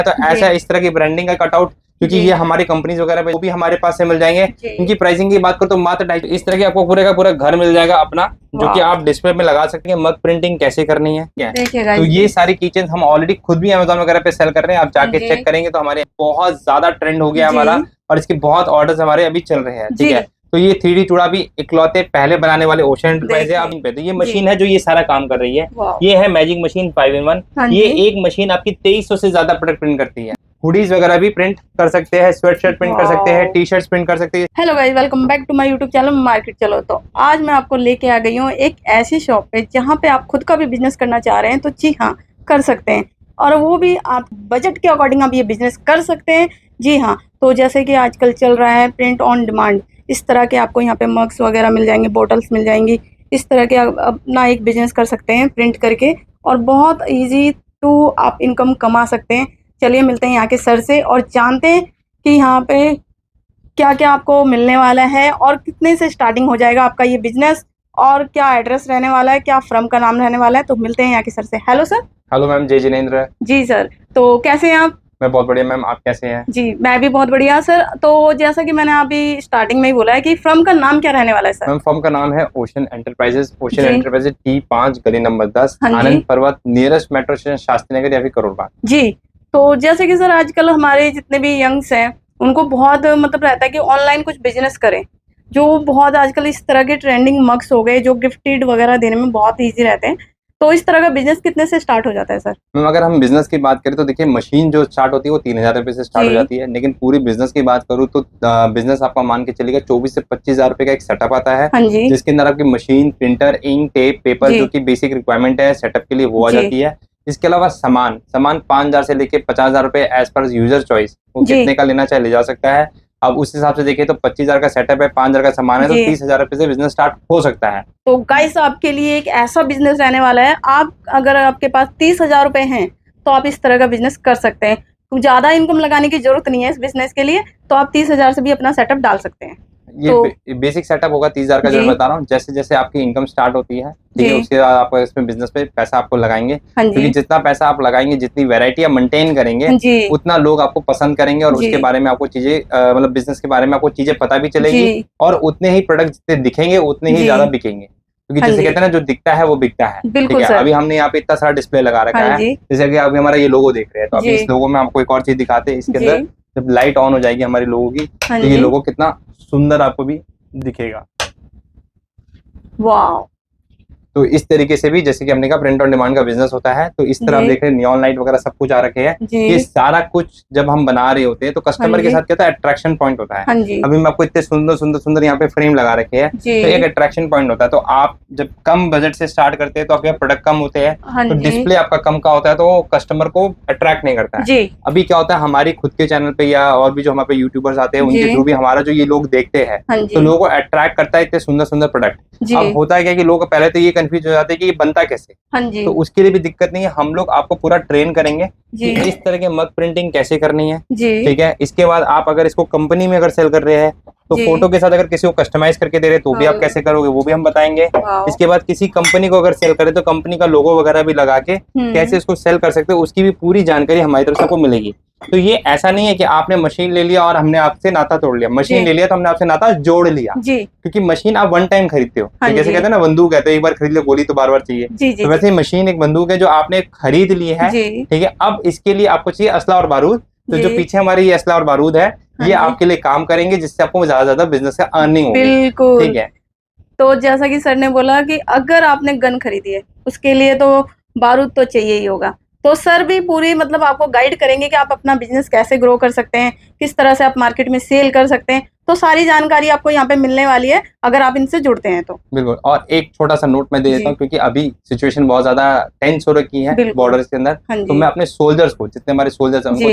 तो ऐसा इस तरह की ब्रांडिंग का कटआउट, क्योंकि ये हमारी कंपनीज वगैरह पे वो भी हमारे पास से मिल जाएंगे। इनकी प्राइसिंग की बात करो तो मात्र 250 इस तरह की आपको पूरे का पूरा घर मिल जाएगा अपना, जो कि आप डिस्प्ले में लगा सकते हैं। मग प्रिंटिंग कैसे करनी है क्या, तो ये सारी किचन हम ऑलरेडी खुद भी अमेज़न वगैरह पे सेल कर रहे हैं। आप जाके चेक करेंगे तो हमारे बहुत ज्यादा ट्रेंड हो गया हमारा, और इसके बहुत ऑर्डर्स हमारे अभी चल रहे हैं। ठीक है, तो ये 3D चूड़ा भी इकलौते पहले बनाने वाले ओशन एंटरप्राइज है। आप इन पे तो ये मशीन है जो ये सारा काम कर रही है। ये है मैजिक मशीन 5-in-1। ये एक मशीन आपकी 2300 से ज्यादा प्रोडक्ट प्रिंट करती है। हुडीज वगैरह भी प्रिंट कर सकते हैं, स्वेट शर्ट प्रिंट कर सकते हैं, टी शर्ट प्रिंट कर सकते हैं। Hello guys, welcome back to my YouTube channel market चलो। तो आज मैं आपको लेके आ गई हूँ एक ऐसी शॉप पे जहाँ पे आप खुद का भी बिजनेस करना चाह रहे हैं तो जी हाँ कर सकते हैं, और वो भी आप बजट के अकॉर्डिंग आप ये बिजनेस कर सकते हैं। जी हाँ, तो जैसे कि आजकल चल रहा है प्रिंट ऑन डिमांड, इस तरह के आपको यहाँ पे मग्स वगैरह मिल जाएंगे, बोटल्स मिल जाएंगी। इस तरह के आप अपना एक बिजनेस कर सकते हैं प्रिंट करके, और बहुत ईजी टू आप इनकम कमा सकते हैं। चलिए मिलते हैं यहाँ के सर से और जानते हैं कि यहाँ पे क्या क्या आपको मिलने वाला है और कितने से स्टार्टिंग हो जाएगा आपका ये बिजनेस, और क्या एड्रेस रहने वाला है, क्या फर्म का नाम रहने वाला है। तो मिलते हैं यहाँ के सर से। Hello sir. हेलो मैम, जय जिनेंद्र। जी सर, तो कैसे हैं आप? मैं बहुत बढ़िया मैम, आप कैसे हैं? जी मैं भी बहुत बढ़िया सर। तो जैसा कि मैंने अभी स्टार्टिंग में ही बोला है कि फर्म का नाम क्या रहने वाला है सर? मैम फर्म का नाम है ocean enterprises. Ocean enterprises T5 गली नंबर 10, आनंद पर्वत, nearest metro station Shastri Nagar या फिर करोड़ बाग। जी, तो जैसे कि सर आजकल हमारे जितने भी यंग्स हैं उनको बहुत मतलब रहता है कि ऑनलाइन कुछ बिजनेस करें, जो बहुत आजकल इस तरह के ट्रेंडिंग मग्स हो गए जो गिफ्टेड वगैरह देने में बहुत इजी रहते हैं। तो इस तरह का बिजनेस कितने से स्टार्ट हो जाता है सर? मैम अगर हम बिजनेस की बात करें तो देखिए, मशीन जो स्टार्ट होती है वो 3000 रुपए से स्टार्ट हो जाती है, लेकिन पूरी बिजनेस की बात करूँ तो बिजनेस आपका मान के चलेगा 24 से 25,000 रुपए का एक सेटअप आता है, जिसके अंदर आपकी machine, printer, ink, tape, paper जो की बेसिक रिक्वायरमेंट है सेटअप के लिए वो आ जाती है। इसके अलावा सामान 5,000 से लेके 50,000 रुपए एज पर यूजर चॉइस, वो कितने का लेना चाहे ले जा सकता है। अब उस हिसाब से देखिए तो 25,000 का सेटअप है, 5,000 का सामान है, तो 30,000 रुपए से बिजनेस स्टार्ट हो सकता है। तो गाइस आपके लिए एक ऐसा बिजनेस रहने वाला है, आप अगर आपके पास 30,000 रुपए हैं तो आप इस तरह का बिजनेस कर सकते हैं। तो ज्यादा इनकम लगाने की जरूरत नहीं है इस बिजनेस के लिए, तो आप 30,000 से भी अपना सेटअप डाल सकते हैं। ये बेसिक सेटअप होगा 30,000 का, जो मैं बता रहा हूँ। जैसे जैसे आपकी इनकम स्टार्ट होती है, ठीक है, उसके बाद आप इसमें बिजनेस पे पैसा आपको लगाएंगे, क्योंकि जितना पैसा आप लगाएंगे, जितनी वैरायटी आप मेंटेन करेंगे, उतना लोग आपको पसंद करेंगे, और उसके बारे में आपको चीजें मतलब बिजनेस के बारे में आपको चीजें पता भी चलेगी, और उतने ही प्रोडक्ट जितने दिखेंगे उतने ही ज्यादा बिकेंगे, क्योंकि जैसे कहते हैं ना, जो दिखता है वो बिकता है। ठीक है, अभी हमने यहाँ पे इतना सारा डिस्प्ले लगा रखा है, जैसे कि अभी हमारा ये लोगो देख रहे हैं, तो अभी इस लोगो में आपको एक और चीज दिखाते हैं। इसके अंदर जब लाइट ऑन हो जाएगी हमारी लोगो की, तो ये लोगो कितना सुंदर आपको भी दिखेगा। वाह। तो इस तरीके से भी, जैसे कि हमने कहा, प्रिंट ऑन डिमांड का बिजनेस होता है। तो इस तरह आप देख रहे हैं नियॉन लाइट वगैरह सब कुछ आ रखे हैं। ये सारा कुछ जब हम बना रहे होते हैं तो कस्टमर के साथ क्या होता है, अट्रैक्शन पॉइंट होता है। अभी मैं आपको इतने सुंदर सुंदर सुंदर यहाँ पे फ्रेम लगा रखे हैं, तो एक अट्रैक्शन पॉइंट होता है। तो आप जब कम बजट से स्टार्ट करते हैं तो आपके प्रोडक्ट कम होते हैं, तो डिस्प्ले आपका कम का होता है, तो कस्टमर को अट्रैक्ट नहीं करता है। अभी क्या होता है, हमारी खुद के चैनल पे या और भी जो हमारे यूट्यूबर्स आते हैं उनके थ्रू भी हमारा जो ये लोग देखते हैं, तो लोगों को अट्रैक्ट करता है इतने सुंदर सुंदर प्रोडक्ट। अब होता है क्या कि लोग पहले तो ये कंफ्यूज हो जाते हैं कि बनता कैसे, तो उसके लिए भी दिक्कत नहीं है, हम लोग आपको पूरा ट्रेन करेंगे कि इस तरह के मग प्रिंटिंग कैसे करनी है। ठीक है, इसके बाद आप अगर इसको कंपनी में अगर सेल कर रहे हैं तो फोटो के साथ अगर किसी को कस्टमाइज करके दे रहे तो भी आप कैसे करोगे वो भी हम बताएंगे। इसके बाद किसी कंपनी को अगर सेल करें तो कंपनी का लोगो वगैरह भी लगा के कैसे इसको सेल कर सकते हो, उसकी भी पूरी जानकारी हमारी तरफ से आपको मिलेगी। तो ये ऐसा नहीं है कि आपने मशीन ले लिया और हमने आपसे नाता तोड़ लिया, मशीन ले लिया तो हमने आपसे नाता जोड़ लिया, क्योंकि मशीन आप वन टाइम खरीदते हो। जैसे कहते हैं ना, बंदूक है तो एक बार खरीद लो, गोली तो बार बार चाहिए, तो वैसे ही मशीन एक बंदूक है जो आपने खरीद ली है। ठीक है, अब इसके लिए आपको चाहिए असला और बारूद। तो जो पीछे हमारे ये असला और बारूद है, ये आपके लिए काम करेंगे, जिससे आपको ज्यादा बिजनेस का अर्निंग होगी। बिल्कुल, ठीक है। तो जैसा कि सर ने बोला कि अगर आपने गन खरीदी है उसके लिए तो बारूद तो चाहिए ही होगा, तो सर भी पूरी मतलब आपको गाइड करेंगे कि आप अपना बिजनेस कैसे ग्रो कर सकते हैं, किस तरह से आप मार्केट में सेल कर सकते हैं। तो सारी जानकारी आपको यहाँ पे मिलने वाली है अगर आप इनसे जुड़ते हैं तो। बिल्कुल, और एक छोटा सा नोट मैं दे देता हूँ, क्योंकि अभी सिचुएशन बहुत ज्यादा टेंस हो रखी है बॉर्डर के अंदर, तो मैं अपने सोल्जर्स को, जितने हमारे सोल्जर्स हैं, उनको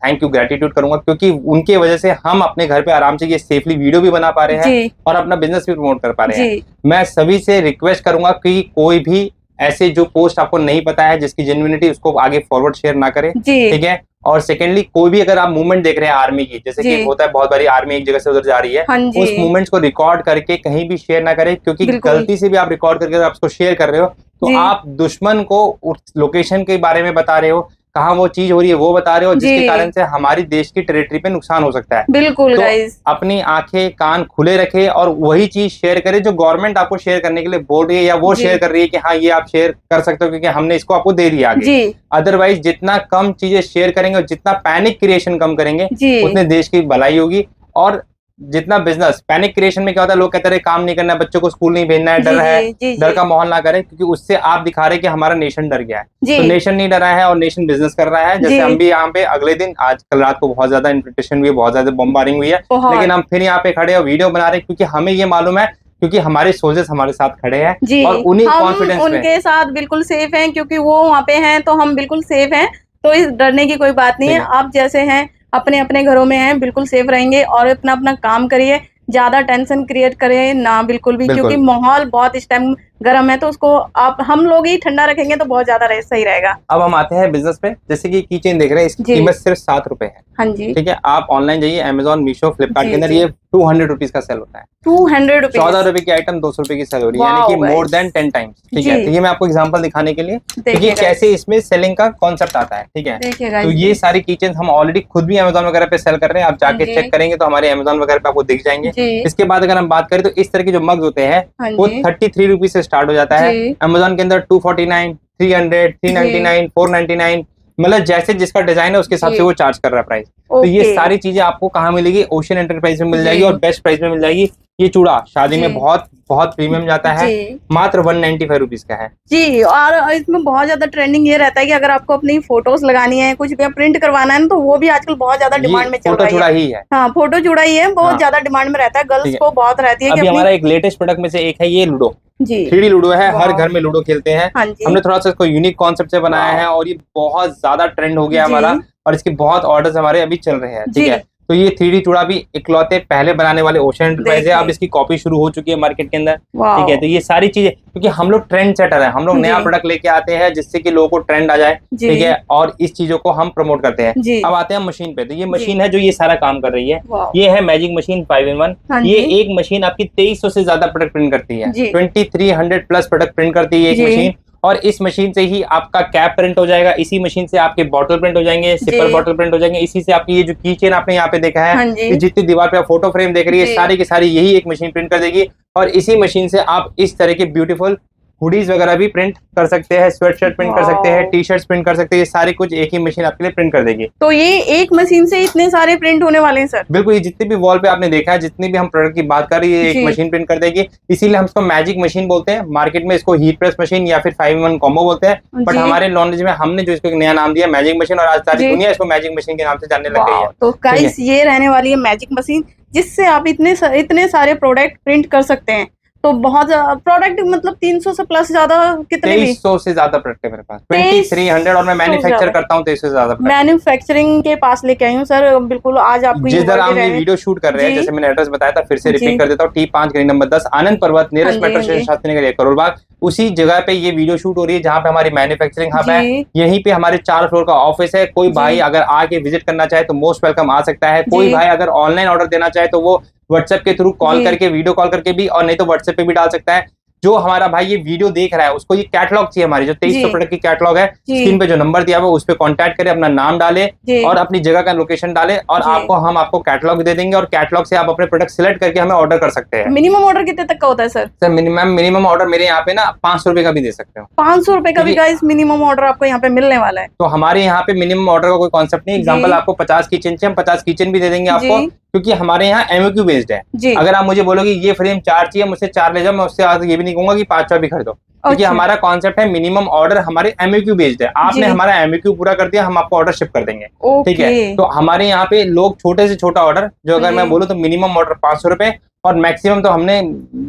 थैंक यू ग्रेटिट्यूड करूंगा, क्योंकि उनके वजह से हम अपने घर पे आराम से ये सेफली वीडियो भी बना पा रहे हैं और अपना बिजनेस भी प्रमोट कर पा रहे हैं। मैं सभी से रिक्वेस्ट करूंगा कि कोई भी ऐसे जो पोस्ट आपको नहीं पता है, जिसकी जेन्युइनिटी, उसको आगे फॉरवर्ड शेयर ना करें। ठीक है, और सेकेंडली कोई भी अगर आप मूवमेंट देख रहे हैं आर्मी की, जैसे कि होता है बहुत बारी आर्मी एक जगह से उधर जा रही है, उस मूवमेंट्स को रिकॉर्ड करके कहीं भी शेयर ना करें, क्योंकि गलती से भी आप रिकॉर्ड करके आप उसको शेयर कर रहे हो तो आप दुश्मन को उस लोकेशन के बारे में बता रहे हो, कहाँ वो चीज हो रही है वो बता रहे हो, जिसके कारण से हमारी देश की टेरिटरी पे नुकसान हो सकता है। बिल्कुल तो गाइस, अपनी आंखें कान खुले रखे और वही चीज शेयर करे जो गवर्नमेंट आपको शेयर करने के लिए बोल रही है या वो शेयर कर रही है कि हाँ ये आप शेयर कर सकते हो क्योंकि हमने इसको आपको दे दिया आगे। अदरवाइज जितना कम चीजें शेयर करेंगे और जितना पैनिक क्रिएशन कम करेंगे उतने देश की भलाई होगी। और जितना बिजनेस पैनिक क्रिएशन में क्या होता है, लोग कहते हैं काम नहीं करना है, बच्चों को स्कूल नहीं भेजना है, डर है, डर का माहौल ना करें, क्योंकि उससे आप दिखा रहे हैं कि हमारा नेशन डर गया है। तो नेशन नहीं डरा है और नेशन बिजनेस कर रहा है। जैसे हम भी यहाँ पे अगले दिन, आज कल रात को बहुत ज्यादा इन्फिल्ट्रेशन हुई है, बहुत ज्यादा बम्बारिंग हुई है, लेकिन हम फिर यहाँ पे खड़े और वीडियो बना रहे हैं क्योंकि हमें ये मालूम है, क्योंकि हमारे सोल्जर्स हमारे साथ खड़े हैं और उन्हीं कॉन्फिडेंस में उनके साथ बिल्कुल सेफ हैं, क्योंकि वो वहाँ पे हैं तो हम बिल्कुल सेफ हैं। तो इस डरने की कोई बात नहीं है। आप जैसे हैं अपने अपने घरों में हैं, बिल्कुल सेफ रहेंगे और अपना अपना काम करिए, ज्यादा टेंशन क्रिएट करें ना बिल्कुल भी, क्योंकि माहौल बहुत इस टाइम गर्म है, तो उसको आप हम लोग ही ठंडा रखेंगे तो बहुत ज्यादा सही रहेगा। अब हम आते हैं बिजनेस पे। जैसे कि की चेन देख रहे हैं, इसकी कीमत सिर्फ 7 रुपए है। हाँ जी, ठीक है। आप ऑनलाइन जाइए, अमेजोन, मीशो, फ्लिपकार्ट के अंदर ये 200 रुपीज का सेल होता है। 200 रुपीज, 14 रुपए की आइटम 200 रुपए की सेल हो रही है, यानी कि मोर देन 10 टाइम्स। ठीक है। तो ये मैं आपको एग्जांपल दिखाने के लिए कि कैसे इसमें सेलिंग का कॉन्सेप्ट आता है। ठीक है। तो ये सारी की चेन हम ऑलरेडी खुद भी अमेजोन वगैरह पे सेल कर रहे हैं। आप जाके चेक करेंगे तो हमारे अमेजोन वगैरह पे आपको दिख जाएंगे। इसके बाद अगर हम बात करें तो इस तरह के जो मग्स होते हैं वो 33 रुपीज से स्टार्ट हो जाता है। अमेजोन के अंदर 249, 300, 399, 499, मतलब जैसे जिसका डिजाइन है उसके हिसाब से वो चार्ज कर रहा है प्राइस। तो ये सारी चीजें आपको कहाँ मिलेगी? ओशियन एंटरप्राइज में मिल जाएगी और बेस्ट प्राइस में मिल जाएगी। ये चूड़ा शादी में बहुत बहुत प्रीमियम जाता है, मात्र 195 रुपीज का है जी। और इसमें बहुत ज्यादा ट्रेंडिंग ये रहता है कि अगर आपको अपनी फोटोज लगानी है, कुछ भी प्रिंट करवाना है तो वो भी आजकल बहुत ज्यादा डिमांड में चल रहा है। फोटो चूड़ा ही है। हाँ, फोटो चूड़ा ही है, बहुत ज्यादा डिमांड में रहता है, गर्ल्स को बहुत रहती है। अभी हमारा एक लेटेस्ट प्रोडक्ट में से एक है ये लूडो। 3D लूडो है, हर घर में लूडो खेलते हैं। हमने थोड़ा सा इसको यूनिक कॉन्सेप्ट से बनाया है और ये बहुत ज्यादा ट्रेंड हो गया हमारा, और इसके बहुत ऑर्डर्स हमारे अभी चल रहे हैं। ठीक है। तो ये 3D चूड़ा भी इकलौते पहले बनाने वाले ओशियन एंटरप्राइज है। अब इसकी कॉपी शुरू हो चुकी है मार्केट के अंदर। ठीक है। तो ये सारी चीजें, क्योंकि हम लोग ट्रेंड सेटर है, हम लोग नया प्रोडक्ट लेके आते हैं जिससे कि लोगों को ट्रेंड आ जाए। ठीक है। और इस चीजों को हम प्रमोट करते हैं। अब आते हैं मशीन पे। तो ये मशीन है जो ये सारा काम कर रही है। ये है मैजिक मशीन 5-in-1। ये एक मशीन आपकी 2300 से ज्यादा प्रोडक्ट प्रिंट करती है। 2300 प्लस प्रोडक्ट प्रिंट करती है एक मशीन। और इस मशीन से ही आपका कैप प्रिंट हो जाएगा, इसी मशीन से आपके बॉटल प्रिंट हो जाएंगे, सिपर बॉटल प्रिंट हो जाएंगे, इसी से आपकी ये जो की चेन आपने यहाँ पे देखा है, जितनी दीवार पे आप फोटो फ्रेम देख रही है, सारी की सारी यही एक मशीन प्रिंट कर देगी। और इसी मशीन से आप इस तरह के ब्यूटीफुल हुडीज वगैरह भी प्रिंट कर सकते हैं, स्वेट शर्ट प्रिंट कर सकते हैं, टी शर्ट्स प्रिंट कर सकते हैं। ये सारे कुछ एक ही मशीन आपके लिए प्रिंट कर देगी। तो ये एक मशीन से इतने सारे प्रिंट होने वाले हैं सर? बिल्कुल। ये जितने भी वॉल पे आपने देखा है, जितनी भी हम प्रोडक्ट की बात कर रही है, एक मशीन प्रिंट कर देगी। इसीलिए हम इसको मैजिक मशीन बोलते हैं। मार्केट में इसको हीट प्रेस मशीन या फिर 5-in-1 कॉम्बो बोलते हैं, बट हमारे नॉलेज में हमने जो इसको एक नया नाम दिया मैजिक मशीन, और आज सारी दुनिया इसको मैजिक मशीन के नाम से जानने लग गई है। तो गाइस ये रहने वाली है मैजिक मशीन, जिससे आप इतने सारे प्रोडक्ट प्रिंट कर सकते हैं। तो बहुत प्रोडक्ट, मतलब 300 से प्लस ज्यादा, कितने 2300 से ज्यादा प्रोडक्ट है मेरे पास, 2300, और मैं मैन्युफैक्चर करता हूँ 2300 से ज्यादा। मैन्युफैक्चरिंग के पास लेके आई हूँ सर। बिल्कुल आज आपको जिस तरह हम ये वीडियो शूट कर रहे हैं, जैसे मैंने एड्रेस बताया था, फिर से रिपीट कर देता हूँ। T5 गली नंबर 10 आनंद पर्वत, nearest metro station Shastri Nagar, Karol Bagh, उसी जगह पे ये वीडियो शूट हो रही है जहाँ पे हमारी मैन्युफैक्चरिंग हब है। यहीं पे हमारे 4 फ्लोर का ऑफिस है। कोई भाई अगर आके विजिट करना चाहे तो मोस्ट वेलकम आ सकता है। कोई भाई अगर ऑनलाइन ऑर्डर देना चाहे तो वो व्हाट्सएप के थ्रू कॉल करके, वीडियो कॉल करके भी, और नहीं तो व्हाट्सएप पे भी डाल सकता है। जो हमारा भाई ये वीडियो देख रहा है उसको ये कैटलॉग चाहिए, हमारी जो 2300 प्रोडक्ट की कैटलॉग है, स्क्रीन पे जो नंबर दिया हुआ है उस पे कांटेक्ट करे, अपना नाम डाले और अपनी जगह का लोकेशन डाले, और हम आपको कैटलॉग दे देंगे, और कैटलॉग से आप अपने प्रोडक्ट सिलेक्ट करके हमें ऑर्डर कर सकते हैं। मिनिमम ऑर्डर कितने तक का होता है सर? सर मिनिमम ऑर्डर मेरे यहाँ पे ना 500 रुपए का भी दे सकते हो। 500 रुपए का भी गाइस मिनिमम ऑर्डर आपको यहाँ पे मिलने वाला है। तो हमारे यहाँ पे मिनिमम ऑर्डर का कोई कॉन्सेप्ट नहीं। एग्जाम्पल आपको 50 किचन चाहिए, हम 50 किचन भी दे देंगे आपको, क्योंकि हमारे यहाँ MOQ बेस्ड है। अगर आप मुझे बोलोगे ये फ्रेम 4 चाहिए, मुझसे 4 ले जाओ, मैं उससे आज ये भी नहीं कहूंगा कि 5 भी खरीदो, क्योंकि हमारा कॉन्सेप्ट है मिनिमम ऑर्डर हमारे MOQ बेस्ड है। आपने हमारा MOQ पूरा कर दिया, हम आपको ऑर्डर शिप कर देंगे। ठीक है। तो हमारे यहाँ पे लोग छोटे से छोटा ऑर्डर, जो अगर मैं बोलूँ तो मिनिमम ऑर्डर 500 रुपए, और मैक्सिमम तो हमने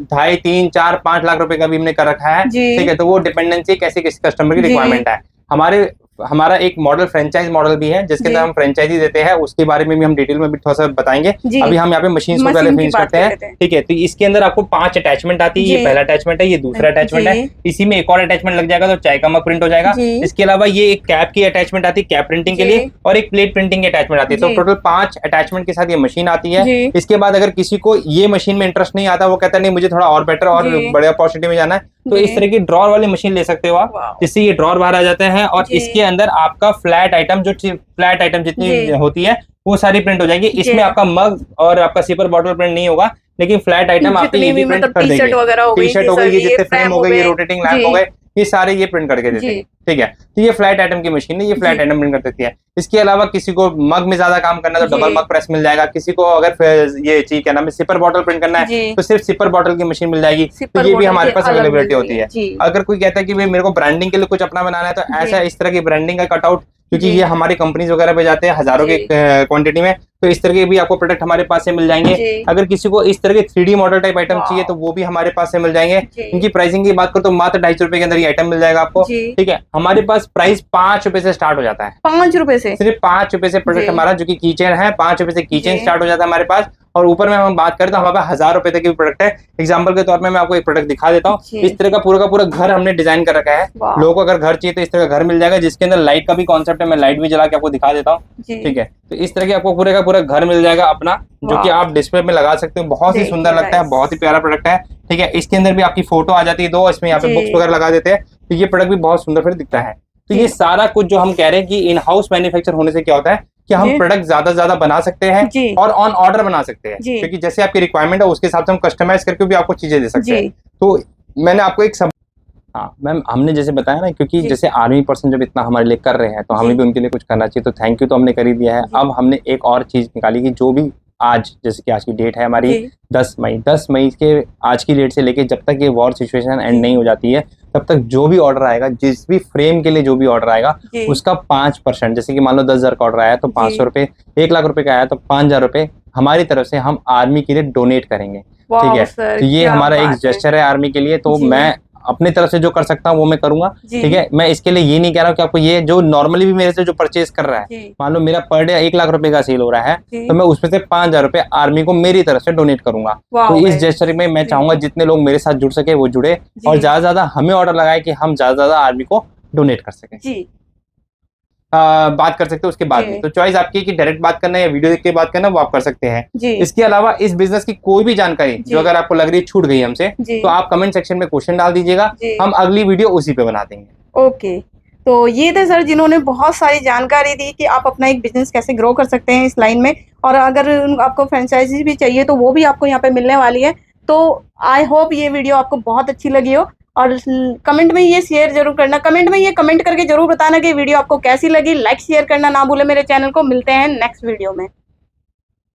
2.5, 3, 4, 5 लाख रुपए का भी हमने कर रखा है। ठीक है। तो वो डिपेंडेंसी कैसे किसी कस्टमर की रिक्वायरमेंट है। हमारा एक मॉडल फ्रेंचाइज मॉडल भी है, जिसके अंदर हम फ्रेंचाइजी देते हैं। उसके बारे में भी हम डिटेल में भी थोड़ा सा बताएंगे। अभी हम यहाँ पे मशीन को पहले फिनिश करते हैं। ठीक है। तो इसके अंदर आपको 5 अटैचमेंट आती है। ये पहला अटैचमेंट है, ये दूसरा अटैचमेंट है, इसी में एक और अटैचमेंट लग जाएगा तो चाय का मग प्रिंट हो जाएगा। इसके अलावा ये एक कैप की अटैचमेंट आती है, कैप प्रिंटिंग के लिए, और एक प्लेट प्रिंटिंग की अटैचमेंट आती है। तो टोटल 5 अटैचमेंट के साथ ये मशीन आती है। इसके बाद अगर किसी को ये मशीन में इंटरेस्ट नहीं आता, वो कहता है नहीं मुझे थोड़ा और बेटर और बड़े अपॉर्चुनिटी में जाना है, तो इस तरह की ड्रॉर वाली मशीन ले सकते हो आप, जिससे ये ड्रॉर बाहर आ जाते हैं और इसके अंदर आपका फ्लैट आइटम जितनी होती है वो सारी प्रिंट हो जाएगी। इसमें आपका मग और आपका सिपर बॉटल प्रिंट नहीं होगा, लेकिन फ्लैट आइटम आपकी ये भी प्रिंट कर देंगे। टी शर्ट हो गई, ये जितने फ्रेम हो गए, ये रोटेटिंग लैंप हो गए, ये सारे ये प्रिंट करके देते हैं। ठीक है, तो ये फ्लैट आइटम की मशीन है, ये फ्लैट आइटम प्रिंट कर देती है। इसके अलावा किसी को मग में ज्यादा काम करना है तो डबल मग प्रेस मिल जाएगा। किसी को अगर ये चीज क्या नाम है सिपर बॉटल प्रिंट करना है तो सिर्फ सिपर बॉटल की मशीन मिल जाएगी। तो ये भी हमारे पास अवेलेबिलिटी होती है। अगर कोई कहता है कि भाई मेरे को ब्रांडिंग के लिए कुछ अपना बनाना है तो ऐसा इस तरह की ब्रांडिंग का कटआउट, क्योंकि ये हमारी कंपनीज वगैरह पे जाते हैं हजारों की क्वांटिटी में, तो इस तरह के भी आपको प्रोडक्ट हमारे पास से मिल जाएंगे। अगर किसी को इस तरह के 3D मॉडल टाइप आइटम चाहिए तो वो भी हमारे पास से मिल जाएंगे। इनकी प्राइसिंग की बात करो तो मात्र 250 रुपए के अंदर ये आइटम मिल जाएगा आपको। ठीक है, हमारे पास प्राइस 5 रुपए से स्टार्ट हो जाता है। 5 रुपए से, सिर्फ 5 रुपए से प्रोडक्ट हमारा जो कि कीचेन है, 5 रुपए से कीचेन स्टार्ट हो जाता है हमारे पास। और ऊपर में हम बात करें तो हमारे पास 1000 रुपए तक की प्रोडक्ट है। एग्जांपल के तौर पे मैं आपको एक प्रोडक्ट दिखा देता हूँ। इस तरह का पूरा घर हमने डिजाइन कर रखा है। लोगों को अगर घर चाहिए तो इस तरह का घर मिल जाएगा, जिसके अंदर लाइट का भी कॉन्सेप्ट है। मैं लाइट भी जला के आपको दिखा देता हूँ। ठीक है, तो इस तरह के आपको पूरे का पूरा घर मिल जाएगा अपना, जो कि आप डिस्प्ले में लगा सकते हो। बहुत ही सुंदर लगता है, बहुत ही प्यारा प्रोडक्ट है। ठीक है, इसके अंदर भी आपकी फोटो आ जाती है 2, इसमें यहाँ पे बुक्स वगैरह लगा देते हैं, तो ये प्रोडक्ट भी बहुत सुंदर फिर दिखता है। तो ये सारा कुछ जो हम कह रहे हैं कि इन हाउस मैन्युफैक्चर होने से क्या होता है कि हम प्रोडक्ट ज्यादा बना सकते हैं और ऑन ऑर्डर बना सकते हैं, क्योंकि जैसे आपकी रिक्वायरमेंट है उसके हिसाब से हम कस्टमाइज करके भी आपको चीजें दे सकते हैं। तो मैंने आपको एक हाँ मैम, हमने जैसे बताया ना, क्योंकि जैसे आर्मी पर्सन जब इतना हमारे लिए कर रहे हैं तो हमें भी उनके लिए कुछ करना चाहिए। तो थैंक यू तो हमने कर ही दिया है। अब हमने एक और चीज निकाली कि जो भी आज, जैसे कि आज की डेट है हमारी 10 मई के आज की डेट से लेके जब तक ये वॉर सिचुएशन एंड नहीं हो जाती है तब तक जो भी ऑर्डर आएगा, जिस भी फ्रेम के लिए जो भी ऑर्डर आएगा उसका 5%, जैसे कि मान लो 10,000 का ऑर्डर आया तो 500 रुपए, 1 लाख रुपए का आया तो 5,000 रुपए हमारी तरफ से हम आर्मी के लिए डोनेट करेंगे। ठीक है, तो ये हमारा एक जेस्चर है आर्मी के लिए। तो मैं अपनी तरफ से जो कर सकता हूँ वो मैं करूंगा। ठीक है, मैं इसके लिए ये नहीं कह रहा हूँ कि आपको ये जो नॉर्मली भी मेरे से जो परचेज कर रहा है, मान लो मेरा पर डे 1 लाख रुपए का सेल हो रहा है तो मैं उसमें से 5,000 रुपए आर्मी को मेरी तरफ से डोनेट करूंगा। तो इस जेस्चर में मैं चाहूंगा जितने लोग मेरे साथ जुड़ सके वो जुड़े और ज्यादा हमें ऑर्डर लगाए कि हम ज्यादा आर्मी को डोनेट कर सके। बात कर सकते हो उसके बाद में, तो चॉइस आपकी कि डायरेक्ट बात करना है या वीडियो देख के बात करना वो आप कर सकते हैं। इसके अलावा इस बिजनेस की कोई भी जानकारी जो अगर आपको लग रही है छूट गई हमसे, तो आप कमेंट सेक्शन में क्वेश्चन डाल दीजिएगा, हम अगली वीडियो उसी पे बना देंगे। ओके, तो ये थे सर जिन्होंने बहुत सारी जानकारी दी कि आप अपना एक बिजनेस कैसे ग्रो कर सकते हैं इस लाइन में, और अगर आपको फ्रेंचाइजी भी चाहिए तो वो भी आपको यहाँ पे मिलने वाली है। तो आई होप ये वीडियो आपको बहुत अच्छी लगी हो, और कमेंट में ये शेयर जरूर करना, कमेंट करके जरूर बताना कि वीडियो आपको कैसी लगी। लाइक शेयर करना ना भूले मेरे चैनल को। मिलते हैं नेक्स्ट वीडियो में।